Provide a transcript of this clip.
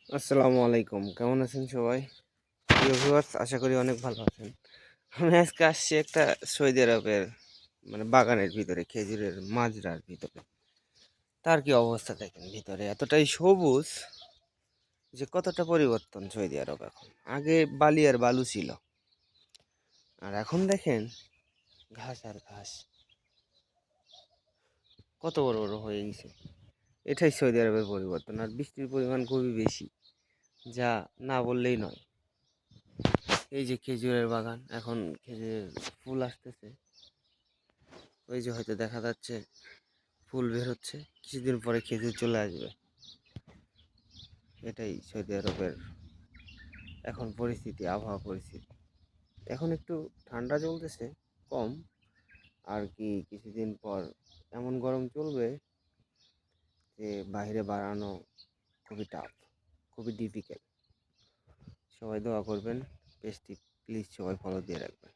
আসসালামু আলাইকুম, কেমন আছেন সবাই? প্রিয় ভিউয়ার্স, আশা করি অনেক ভালো আছেন। আমি আজকে আসছি একটা সৌদি আরবের বাগানের ভিতরে, খেজুরের মাজরার ভিতরে। তার কি অবস্থা দেখেন, ভিতরে এতটাই সবুজ যে কতটা পরিবর্তন সৌদি আরব এখন। আগে বালি আর বালু ছিল, আর এখন দেখেন ঘাস আর ঘাস, কত বড় বড় হয়ে গেছে। এটাই সৌদি আরবের পরিবর্তন। আর বৃষ্টির পরিমাণ খুবই বেশি, যা না বললেই নয়। এই যে খেজুরের বাগান, এখন খেজুরের ফুল আসতেছে। ওই যে হয়তো দেখা যাচ্ছে ফুল বের হচ্ছে, কিছুদিন পরে খেজুর চলে আসবে। এটাই সৌদি আরবের এখন পরিস্থিতি, আবহাওয়া পরিস্থিতি। এখন একটু ঠান্ডা চলতেছে, কম। আর কি কিছুদিন পর এমন গরম চলবে যে বাইরে বাড়ানো খুবই টাফ, খুবই ডিফিকাল্ট। সবাই দোয়া করবেন, পেজটি প্লিজ সবাই ফলো দিয়ে রাখবেন।